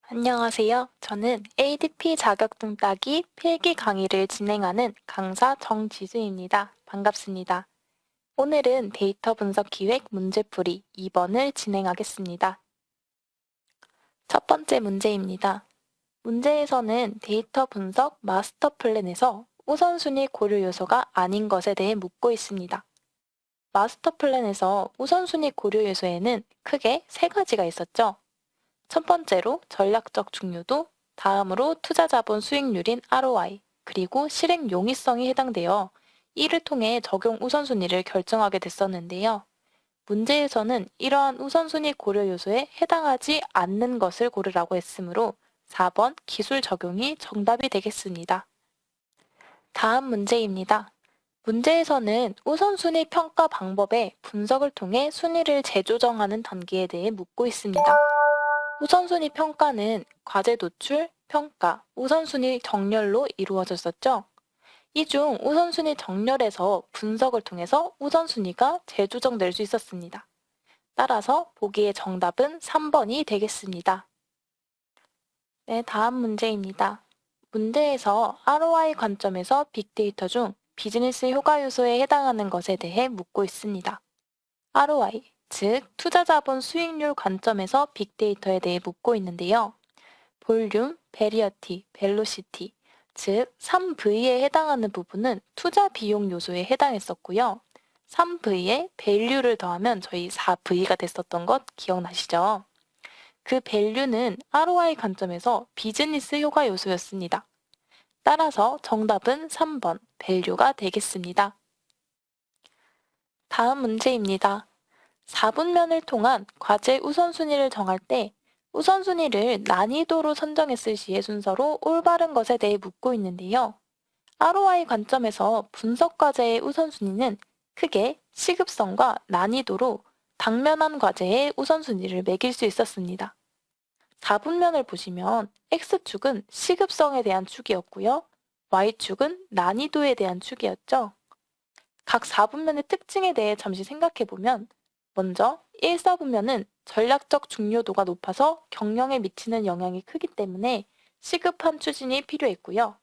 안녕하세요. 저는 ADP 자격증 따기 필기 강의를 진행하는 강사 정지수입니다. 반갑습니다. 오늘은 데이터 분석 기획 문제풀이 2번을 진행하겠습니다. 첫 번째 문제입니다. 문제에서는 데이터 분석 마스터 플랜에서 우선순위 고려 요소가 아닌 것에 대해 묻고 있습니다. 마스터 플랜에서 우선순위 고려 요소에는 크게 세 가지가 있었죠. 첫 번째로 전략적 중요도, 다음으로 투자 자본 수익률인 ROI, 그리고 실행 용이성이 해당되어 이를 통해 적용 우선순위를 결정하게 됐었는데요. 문제에서는 이러한 우선순위 고려 요소에 해당하지 않는 것을 고르라고 했으므로 4번 기술 적용이 정답이 되겠습니다. 다음 문제입니다. 문제에서는 우선순위 평가 방법의 분석을 통해 순위를 재조정하는 단계에 대해 묻고 있습니다. 우선순위 평가는 과제 도출, 평가, 우선순위 정렬로 이루어졌었죠. 이 중 우선순위 정렬에서 분석을 통해서 우선순위가 재조정될 수 있었습니다. 따라서 보기의 정답은 3번이 되겠습니다. 네, 다음 문제입니다. 문제에서 ROI 관점에서 빅데이터 중 비즈니스 효과 요소에 해당하는 것에 대해 묻고 있습니다. ROI, 즉 투자 자본 수익률 관점에서 빅데이터에 대해 묻고 있는데요. 볼륨, 베리어티, 벨로시티, 즉 3V에 해당하는 부분은 투자 비용 요소에 해당했었고요. 3V에 밸류를 더하면 저희 4V가 됐었던 것 기억나시죠? 그 밸류는 ROI 관점에서 비즈니스 효과 요소였습니다. 따라서 정답은 3번 밸류가 되겠습니다. 다음 문제입니다. 4분면을 통한 과제 우선순위를 정할 때 우선순위를 난이도로 선정했을 시의 순서로 올바른 것에 대해 묻고 있는데요. ROI 관점에서 분석 과제의 우선순위는 크게 시급성과 난이도로 당면한 과제의 우선순위를 매길 수 있었습니다. 4분면을 보시면 X축은 시급성에 대한 축이었고요. Y축은 난이도에 대한 축이었죠. 각 4분면의 특징에 대해 잠시 생각해보면 먼저 1사분면은 전략적 중요도가 높아서 경영에 미치는 영향이 크기 때문에 시급한 추진이 필요했고요.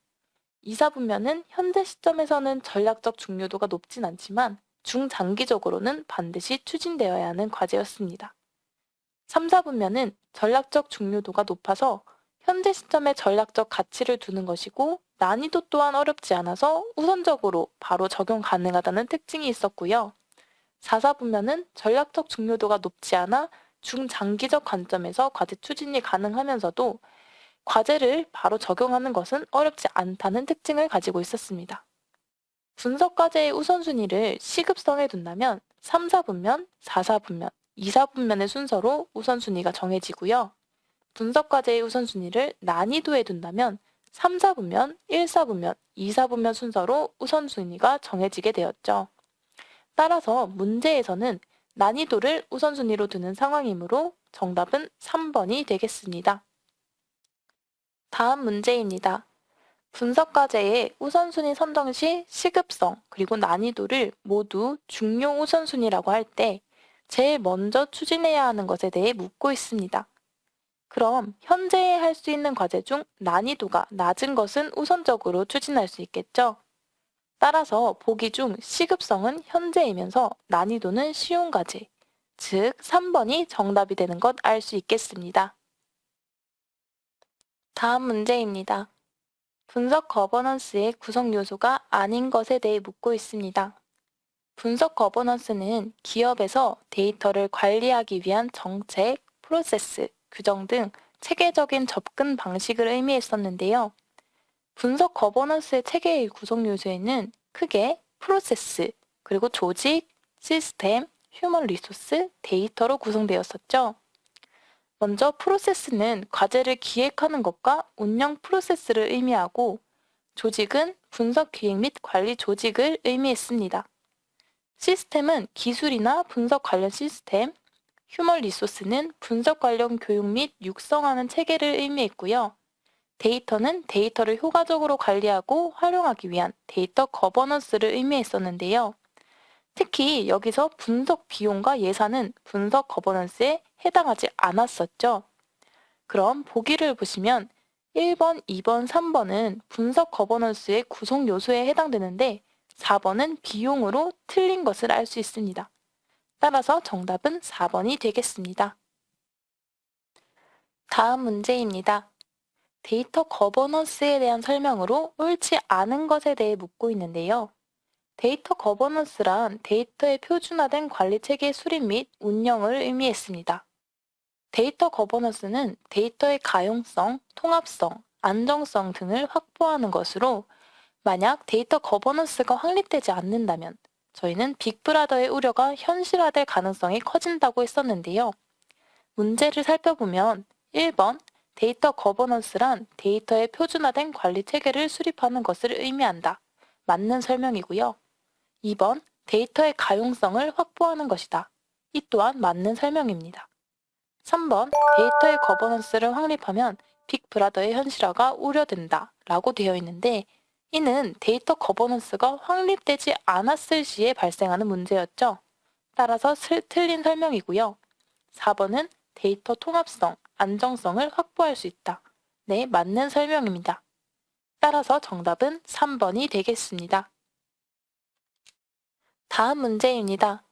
2사분면은 현재 시점에서는 전략적 중요도가 높진 않지만 중장기적으로는 반드시 추진되어야 하는 과제였습니다. 3사분면은 전략적 중요도가 높아서 현재 시점에 전략적 가치를 두는 것이고 난이도 또한 어렵지 않아서 우선적으로 바로 적용 가능하다는 특징이 있었고요. 4사분면은 전략적 중요도가 높지 않아 중장기적 관점에서 과제 추진이 가능하면서도 과제를 바로 적용하는 것은 어렵지 않다는 특징을 가지고 있었습니다. 분석 과제의 우선순위를 시급성에 둔다면 3사분면, 4사분면, 2사분면의 순서로 우선순위가 정해지고요. 분석 과제의 우선순위를 난이도에 둔다면 3사분면, 1사분면, 2사분면 순서로 우선순위가 정해지게 되었죠. 따라서 문제에서는 난이도를 우선순위로 두는 상황이므로 정답은 3번이 되겠습니다. 다음 문제입니다. 분석 과제의 우선순위 선정 시 시급성 그리고 난이도를 모두 중요 우선순위라고 할 때 제일 먼저 추진해야 하는 것에 대해 묻고 있습니다. 그럼 현재 할 수 있는 과제 중 난이도가 낮은 것은 우선적으로 추진할 수 있겠죠? 따라서 보기 중 시급성은 현재이면서 난이도는 쉬운 과제, 즉 3번이 정답이 되는 것 알 수 있겠습니다. 다음 문제입니다. 분석 거버넌스의 구성 요소가 아닌 것에 대해 묻고 있습니다. 분석 거버넌스는 기업에서 데이터를 관리하기 위한 정책, 프로세스, 규정 등 체계적인 접근 방식을 의미했었는데요. 분석 거버넌스의 체계의 구성 요소에는 크게 프로세스, 그리고 조직, 시스템, 휴먼 리소스, 데이터로 구성되었었죠. 먼저 프로세스는 과제를 기획하는 것과 운영 프로세스를 의미하고 조직은 분석 기획 및 관리 조직을 의미했습니다. 시스템은 기술이나 분석 관련 시스템, 휴먼 리소스는 분석 관련 교육 및 육성하는 체계를 의미했고요. 데이터는 데이터를 효과적으로 관리하고 활용하기 위한 데이터 거버넌스를 의미했었는데요. 특히 여기서 분석 비용과 예산은 분석 거버넌스에 해당하지 않았었죠. 그럼 보기를 보시면 1번, 2번, 3번은 분석 거버넌스의 구성 요소에 해당되는데 4번은 비용으로 틀린 것을 알 수 있습니다. 따라서 정답은 4번이 되겠습니다. 다음 문제입니다. 데이터 거버넌스에 대한 설명으로 옳지 않은 것에 대해 묻고 있는데요. 데이터 거버넌스란 데이터의 표준화된 관리 체계 수립 및 운영을 의미했습니다. 데이터 거버넌스는 데이터의 가용성, 통합성, 안정성 등을 확보하는 것으로 만약 데이터 거버넌스가 확립되지 않는다면 저희는 빅브라더의 우려가 현실화될 가능성이 커진다고 했었는데요. 문제를 살펴보면 1번 데이터 거버넌스란 데이터의 표준화된 관리 체계를 수립하는 것을 의미한다. 맞는 설명이고요. 2번 데이터의 가용성을 확보하는 것이다. 이 또한 맞는 설명입니다. 3번 데이터의 거버넌스를 확립하면 빅브라더의 현실화가 우려된다 라고 되어 있는데 이는 데이터 거버넌스가 확립되지 않았을 시에 발생하는 문제였죠. 따라서 틀린 설명이고요. 4번은 데이터 통합성, 안정성을 확보할 수 있다. 네, 맞는 설명입니다. 따라서 정답은 3번이 되겠습니다. 다음 문제입니다.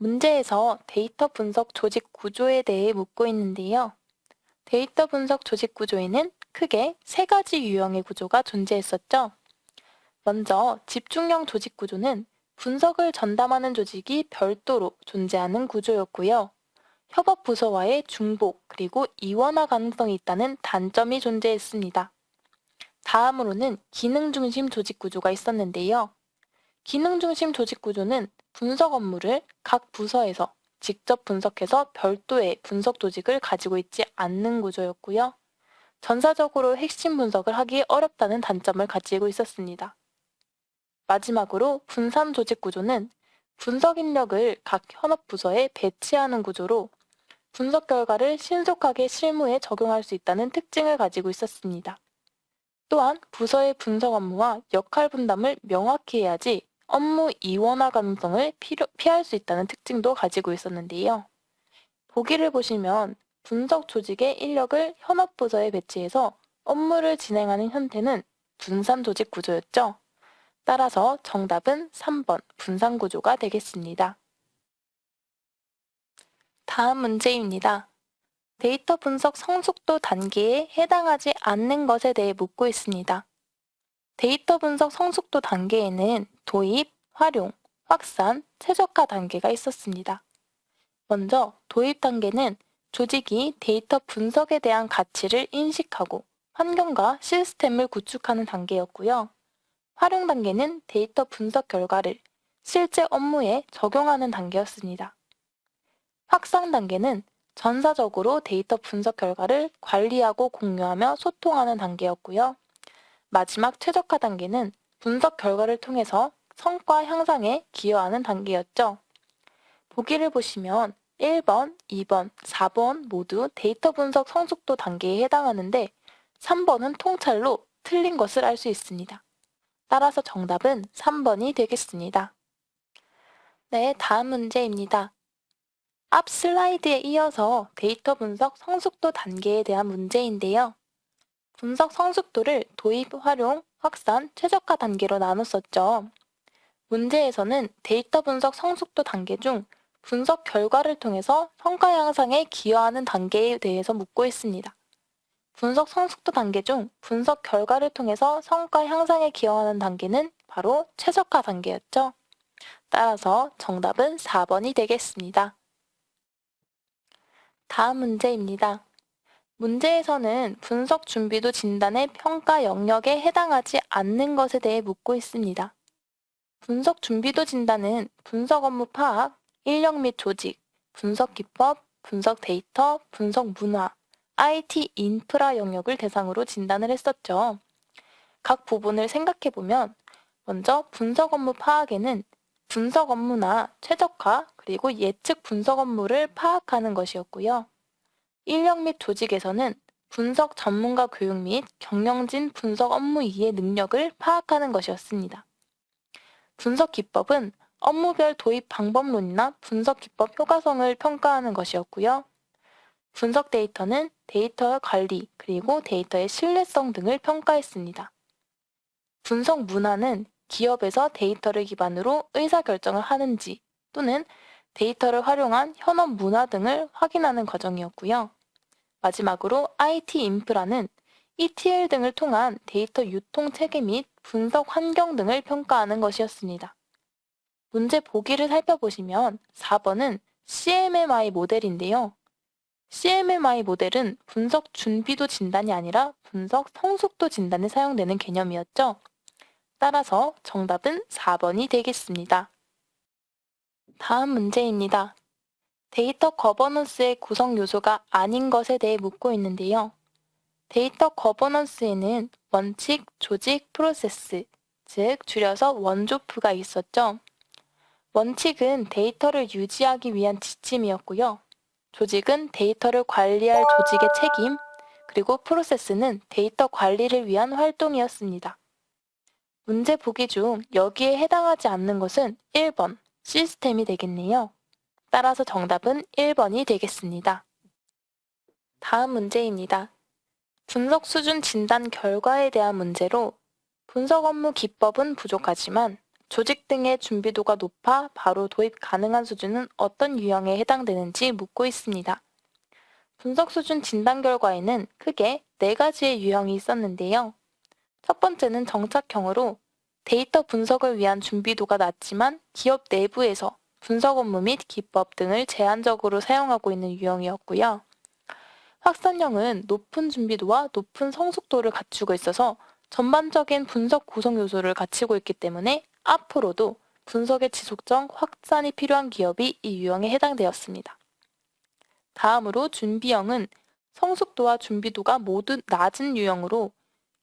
문제에서 데이터 분석 조직 구조에 대해 묻고 있는데요. 데이터 분석 조직 구조에는 크게 세 가지 유형의 구조가 존재했었죠. 먼저 집중형 조직 구조는 분석을 전담하는 조직이 별도로 존재하는 구조였고요. 협업 부서와의 중복 그리고 이원화 가능성이 있다는 단점이 존재했습니다. 다음으로는 기능 중심 조직 구조가 있었는데요. 기능 중심 조직 구조는 분석 업무를 각 부서에서 직접 분석해서 별도의 분석 조직을 가지고 있지 않는 구조였고요. 전사적으로 핵심 분석을 하기 어렵다는 단점을 가지고 있었습니다. 마지막으로 분산 조직 구조는 분석 인력을 각 현업 부서에 배치하는 구조로 분석 결과를 신속하게 실무에 적용할 수 있다는 특징을 가지고 있었습니다. 또한 부서의 분석 업무와 역할 분담을 명확히 해야지 업무 이원화 가능성을 피할 수 있다는 특징도 가지고 있었는데요. 보기를 보시면 분석 조직의 인력을 현업 부서에 배치해서 업무를 진행하는 형태는 분산 조직 구조였죠. 따라서 정답은 3번 분산 구조가 되겠습니다. 다음 문제입니다. 데이터 분석 성숙도 단계에 해당하지 않는 것에 대해 묻고 있습니다. 데이터 분석 성숙도 단계에는 도입, 활용, 확산, 최적화 단계가 있었습니다. 먼저 도입 단계는 조직이 데이터 분석에 대한 가치를 인식하고 환경과 시스템을 구축하는 단계였고요. 활용 단계는 데이터 분석 결과를 실제 업무에 적용하는 단계였습니다. 확산 단계는 전사적으로 데이터 분석 결과를 관리하고 공유하며 소통하는 단계였고요. 마지막 최적화 단계는 분석 결과를 통해서 성과 향상에 기여하는 단계였죠. 보기를 보시면 1번, 2번, 4번 모두 데이터 분석 성숙도 단계에 해당하는데 3번은 통찰로 틀린 것을 알 수 있습니다. 따라서 정답은 3번이 되겠습니다. 네, 다음 문제입니다. 앞 슬라이드에 이어서 데이터 분석 성숙도 단계에 대한 문제인데요. 분석 성숙도를 도입, 활용, 확산, 최적화 단계로 나눴었죠. 문제에서는 데이터 분석 성숙도 단계 중 분석 결과를 통해서 성과 향상에 기여하는 단계에 대해서 묻고 있습니다. 분석 성숙도 단계 중 분석 결과를 통해서 성과 향상에 기여하는 단계는 바로 최적화 단계였죠. 따라서 정답은 4번이 되겠습니다. 다음 문제입니다. 문제에서는 분석 준비도 진단의 평가 영역에 해당하지 않는 것에 대해 묻고 있습니다. 분석 준비도 진단은 분석 업무 파악, 인력 및 조직, 분석 기법, 분석 데이터, 분석 문화, IT 인프라 영역을 대상으로 진단을 했었죠. 각 부분을 생각해보면 먼저 분석 업무 파악에는 분석 업무나 최적화 그리고 예측 분석 업무를 파악하는 것이었고요. 인력 및 조직에서는 분석 전문가 교육 및 경영진 분석 업무 이해 능력을 파악하는 것이었습니다. 분석 기법은 업무별 도입 방법론이나 분석 기법 효과성을 평가하는 것이었고요. 분석 데이터는 데이터의 관리 그리고 데이터의 신뢰성 등을 평가했습니다. 분석 문화는 기업에서 데이터를 기반으로 의사결정을 하는지 또는 데이터를 활용한 현업 문화 등을 확인하는 과정이었고요. 마지막으로 IT 인프라는 ETL 등을 통한 데이터 유통 체계 및 분석 환경 등을 평가하는 것이었습니다. 문제 보기를 살펴보시면 4번은 CMMI 모델인데요. CMMI 모델은 분석 준비도 진단이 아니라 분석 성숙도 진단에 사용되는 개념이었죠. 따라서 정답은 4번이 되겠습니다. 다음 문제입니다. 데이터 거버넌스의 구성 요소가 아닌 것에 대해 묻고 있는데요. 데이터 거버넌스에는 원칙, 조직, 프로세스, 즉 줄여서 원조프가 있었죠. 원칙은 데이터를 유지하기 위한 지침이었고요. 조직은 데이터를 관리할 조직의 책임, 그리고 프로세스는 데이터 관리를 위한 활동이었습니다. 문제 보기 중 여기에 해당하지 않는 것은 1번, 시스템이 되겠네요. 따라서 정답은 1번이 되겠습니다. 다음 문제입니다. 분석 수준 진단 결과에 대한 문제로 분석 업무 기법은 부족하지만 조직 등의 준비도가 높아 바로 도입 가능한 수준은 어떤 유형에 해당되는지 묻고 있습니다. 분석 수준 진단 결과에는 크게 4가지의 유형이 있었는데요. 첫 번째는 정착형으로 데이터 분석을 위한 준비도가 낮지만 기업 내부에서 분석 업무 및 기법 등을 제한적으로 사용하고 있는 유형이었고요. 확산형은 높은 준비도와 높은 성숙도를 갖추고 있어서 전반적인 분석 구성 요소를 갖추고 있기 때문에 앞으로도 분석의 지속적 확산이 필요한 기업이 이 유형에 해당되었습니다. 다음으로 준비형은 성숙도와 준비도가 모두 낮은 유형으로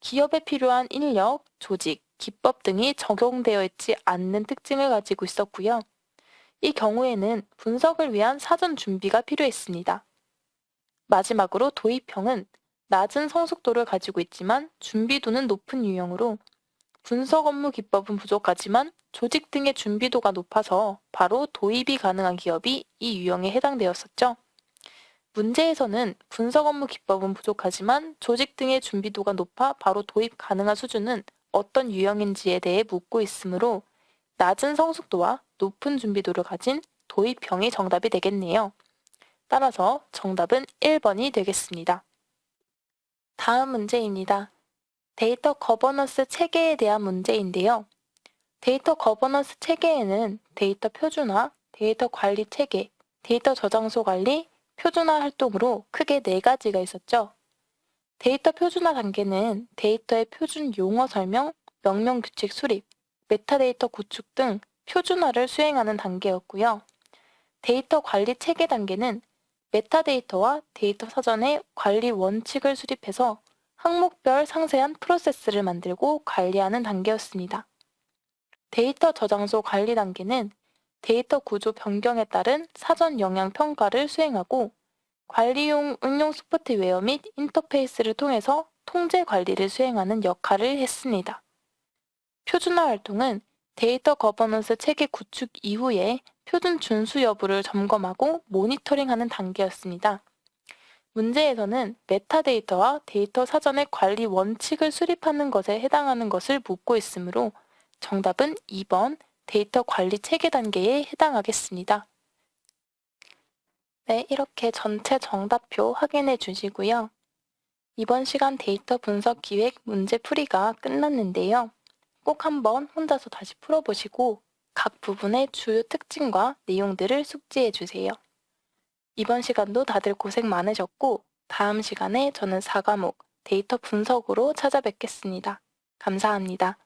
기업에 필요한 인력, 조직, 기법 등이 적용되어 있지 않는 특징을 가지고 있었고요. 이 경우에는 분석을 위한 사전 준비가 필요했습니다. 마지막으로 도입형은 낮은 성숙도를 가지고 있지만 준비도는 높은 유형으로 분석 업무 기법은 부족하지만 조직 등의 준비도가 높아서 바로 도입이 가능한 기업이 이 유형에 해당되었었죠. 문제에서는 분석 업무 기법은 부족하지만 조직 등의 준비도가 높아 바로 도입 가능한 수준은 어떤 유형인지에 대해 묻고 있으므로 낮은 성숙도와 높은 준비도를 가진 도입형이 정답이 되겠네요. 따라서 정답은 1번이 되겠습니다. 다음 문제입니다. 데이터 거버넌스 체계에 대한 문제인데요. 데이터 거버넌스 체계에는 데이터 표준화, 데이터 관리 체계, 데이터 저장소 관리, 표준화 활동으로 크게 4가지가 있었죠. 데이터 표준화 단계는 데이터의 표준 용어 설명, 명령 규칙 수립, 메타데이터 구축 등 표준화를 수행하는 단계였고요. 데이터 관리 체계 단계는 메타데이터와 데이터 사전의 관리 원칙을 수립해서 항목별 상세한 프로세스를 만들고 관리하는 단계였습니다. 데이터 저장소 관리 단계는 데이터 구조 변경에 따른 사전 영향 평가를 수행하고 관리용 응용 소프트웨어 및 인터페이스를 통해서 통제 관리를 수행하는 역할을 했습니다. 표준화 활동은 데이터 거버넌스 체계 구축 이후에 표준 준수 여부를 점검하고 모니터링하는 단계였습니다. 문제에서는 메타데이터와 데이터 사전의 관리 원칙을 수립하는 것에 해당하는 것을 묻고 있으므로 정답은 2번 데이터 관리 체계 단계에 해당하겠습니다. 네, 이렇게 전체 정답표 확인해 주시고요. 이번 시간 데이터 분석 기획 문제 풀이가 끝났는데요. 꼭 한번 혼자서 다시 풀어보시고 각 부분의 주요 특징과 내용들을 숙지해 주세요. 이번 시간도 다들 고생 많으셨고 다음 시간에 저는 4과목 데이터 분석으로 찾아뵙겠습니다. 감사합니다.